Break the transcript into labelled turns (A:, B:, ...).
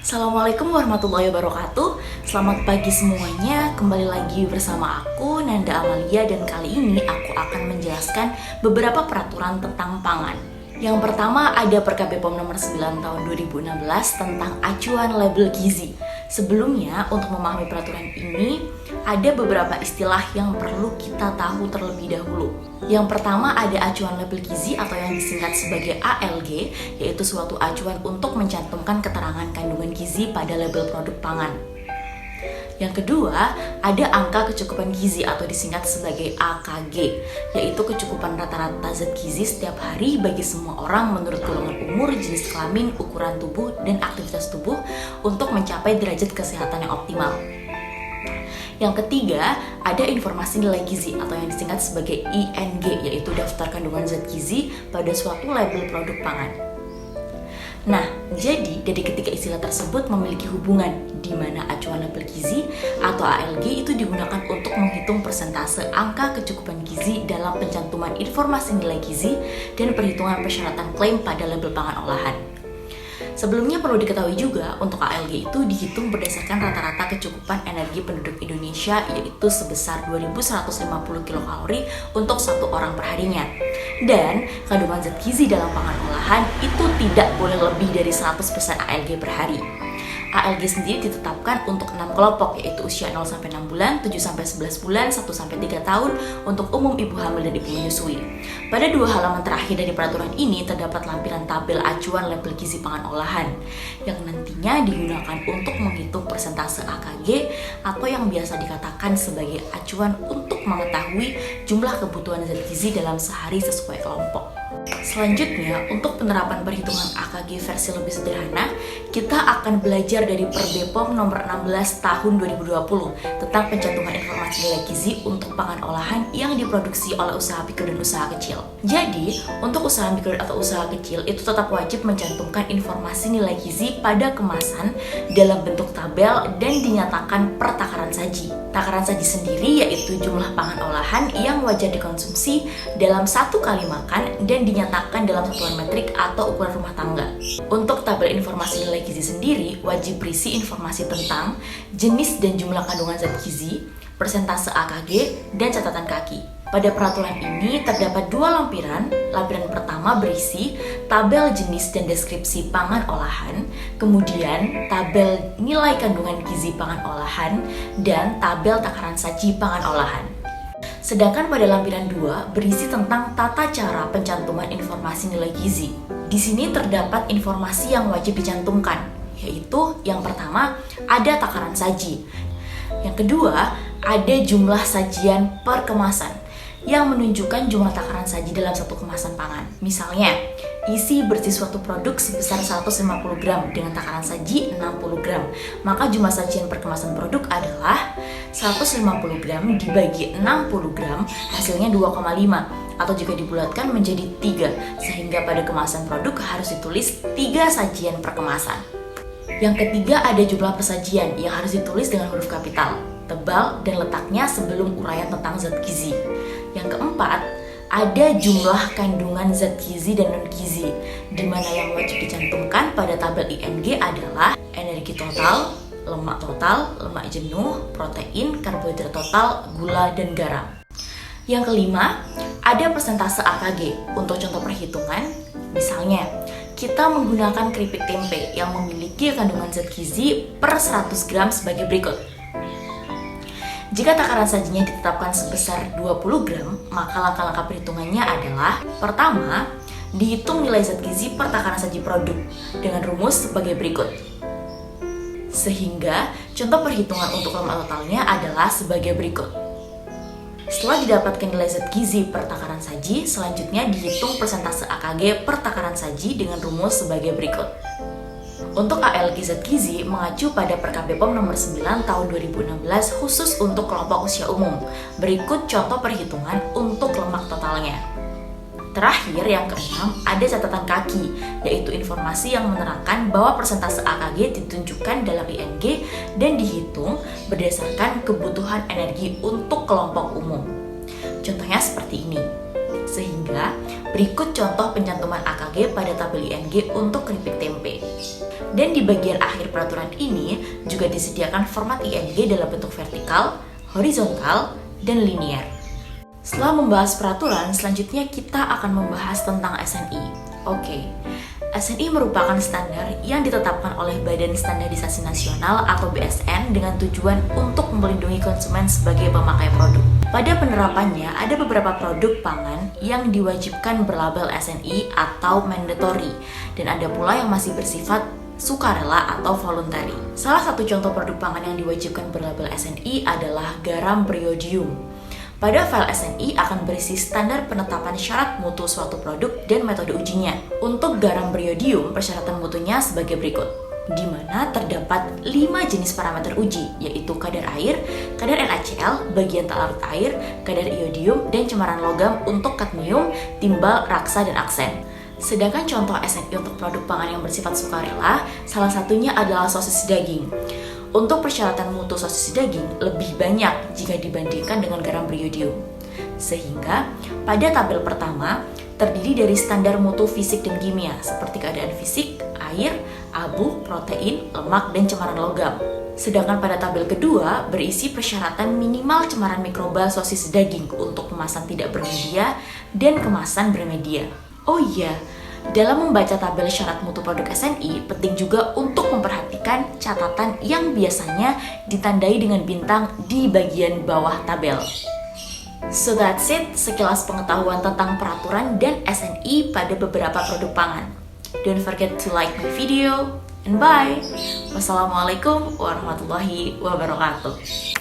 A: Assalamualaikum warahmatullahi wabarakatuh. Selamat pagi semuanya. Kembali lagi bersama aku Nanda Amalia, dan kali ini aku akan menjelaskan beberapa peraturan tentang pangan. Yang pertama ada Perkab BPOM nomor 9 tahun 2016 tentang acuan label gizi. Sebelumnya, untuk memahami peraturan ini, ada beberapa istilah yang perlu kita tahu terlebih dahulu. Yang pertama ada acuan label gizi atau yang disingkat sebagai ALG, yaitu suatu acuan untuk mencantumkan keterangan kandungan gizi pada label produk pangan. Yang kedua, ada angka kecukupan gizi atau disingkat sebagai AKG, yaitu kecukupan rata-rata zat gizi setiap hari bagi semua orang menurut golongan umur, jenis kelamin, ukuran tubuh, dan aktivitas tubuh untuk mencapai derajat kesehatan yang optimal. Yang ketiga, ada informasi nilai gizi atau yang disingkat sebagai ING, yaitu daftar kandungan zat gizi pada suatu label produk pangan. Nah, jadi dari ketiga istilah tersebut memiliki hubungan di mana acuan label gizi atau ALG itu digunakan untuk menghitung persentase angka kecukupan gizi dalam pencantuman informasi nilai gizi dan perhitungan persyaratan klaim pada label pangan olahan. Sebelumnya perlu diketahui juga, untuk ALG itu dihitung berdasarkan rata-rata kecukupan energi penduduk Indonesia, yaitu sebesar 2150 kilokalori untuk satu orang perharinya. Dan kandungan zat gizi dalam pangan olahan itu tidak boleh lebih dari 100% ALG per hari. ALG sendiri ditetapkan untuk 6 kelompok, yaitu usia 0-6 bulan, 7-11 bulan, 1-3 tahun untuk umum ibu hamil dan ibu menyusui. Pada dua halaman terakhir dari peraturan ini terdapat lampiran tabel acuan label gizi pangan olahan yang nantinya digunakan untuk menghitung persentase AKG atau yang biasa dikatakan sebagai acuan untuk mengetahui jumlah kebutuhan zat gizi dalam sehari sesuai kelompok. Selanjutnya, untuk penerapan perhitungan AKG versi lebih sederhana, kita akan belajar dari BPOM nomor 16 tahun 2020 tentang pencantuman informasi nilai gizi untuk pangan olahan yang diproduksi oleh usaha mikro dan usaha kecil. Jadi, untuk usaha mikro atau usaha kecil itu tetap wajib mencantumkan informasi nilai gizi pada kemasan dalam bentuk tabel dan dinyatakan per takaran saji. Takaran saji sendiri yaitu jumlah pangan olahan yang wajar dikonsumsi dalam satu kali makan dan dinyatakan dalam satuan metrik atau ukuran rumah tangga. Untuk tabel informasi nilai gizi sendiri wajib berisi informasi tentang jenis dan jumlah kandungan zat gizi, persentase AKG, dan catatan kaki. Pada peraturan ini terdapat dua lampiran. Lampiran pertama berisi tabel jenis dan deskripsi pangan olahan, kemudian tabel nilai kandungan gizi pangan olahan, dan tabel takaran saji pangan olahan. Sedangkan pada lampiran 2 berisi tentang tata cara pencantuman informasi nilai gizi. Di sini terdapat informasi yang wajib dicantumkan, yaitu yang pertama ada takaran saji. Yang kedua ada jumlah sajian per kemasan yang menunjukkan jumlah takaran saji dalam satu kemasan pangan. Misalnya, isi bersih suatu produk sebesar 150 gram dengan takaran saji 60 gram. Maka jumlah sajian per kemasan produk adalah 150 gram dibagi 60 gram, hasilnya 2,5. Atau jika dibulatkan menjadi 3, sehingga pada kemasan produk harus ditulis 3 sajian per kemasan. Yang ketiga ada jumlah persajian yang harus ditulis dengan huruf kapital, tebal, dan letaknya sebelum uraian tentang zat gizi. Yang keempat, ada jumlah kandungan zat gizi dan non-gizi, di mana yang wajib dicantumkan pada tabel ING adalah energi total, lemak jenuh, protein, karbohidrat total, gula, dan garam. Yang kelima, ada persentase AKG. Untuk contoh perhitungan, misalnya, kita menggunakan keripik tempe yang memiliki kandungan zat gizi per 100 gram sebagai berikut. Jika takaran sajinya ditetapkan sebesar 20 gram, maka langkah-langkah perhitungannya adalah: pertama, dihitung nilai zat gizi per takaran saji produk dengan rumus sebagai berikut. Sehingga contoh perhitungan untuk lemak totalnya adalah sebagai berikut. Setelah didapatkan nilai zat gizi per takaran saji, selanjutnya dihitung persentase AKG per takaran saji dengan rumus sebagai berikut. Untuk ALG zat gizi mengacu pada Perkab BPOM nomor 9 tahun 2016 khusus untuk kelompok usia umum. Berikut contoh perhitungan untuk lemak totalnya. Terakhir, yang keenam, ada catatan kaki, yaitu informasi yang menerangkan bahwa persentase AKG ditunjukkan dalam ING dan dihitung berdasarkan kebutuhan energi untuk kelompok umum. Contohnya seperti ini. Sehingga, berikut contoh pencantuman AKG pada tabel ING untuk keripik tempe. Dan di bagian akhir peraturan ini juga disediakan format IMG dalam bentuk vertikal, horizontal, dan linear. Setelah membahas peraturan, selanjutnya kita akan membahas tentang SNI. Oke, SNI merupakan standar yang ditetapkan oleh Badan Standarisasi Nasional atau BSN dengan tujuan untuk melindungi konsumen sebagai pemakai produk. Pada penerapannya, ada beberapa produk pangan yang diwajibkan berlabel SNI atau mandatory, dan ada pula yang masih bersifat sukarela atau voluntary. Salah satu contoh produk pangan yang diwajibkan berlabel SNI adalah garam beriodium. Pada file SNI akan berisi standar penetapan syarat mutu suatu produk dan metode ujinya. Untuk garam beriodium, persyaratan mutunya sebagai berikut, di mana terdapat 5 jenis parameter uji, yaitu kadar air, kadar NaCl, bagian tak larut air, kadar iodium, dan cemaran logam untuk kadmium, timbal, raksa, dan aksen. Sedangkan contoh SNI untuk produk pangan yang bersifat sukarela, salah satunya adalah sosis daging. Untuk persyaratan mutu sosis daging lebih banyak jika dibandingkan dengan garam beriodium. Sehingga pada tabel pertama terdiri dari standar mutu fisik dan kimia seperti keadaan fisik, air, abu, protein, lemak, dan cemaran logam. Sedangkan pada tabel kedua berisi persyaratan minimal cemaran mikroba sosis daging untuk kemasan tidak bermedia dan kemasan bermedia. Oh iya, dalam membaca tabel syarat mutu produk SNI, penting juga untuk memperhatikan catatan yang biasanya ditandai dengan bintang di bagian bawah tabel. So that's it, sekilas pengetahuan tentang peraturan dan SNI pada beberapa produk pangan. Don't forget to like my video, and bye! Wassalamualaikum warahmatullahi wabarakatuh.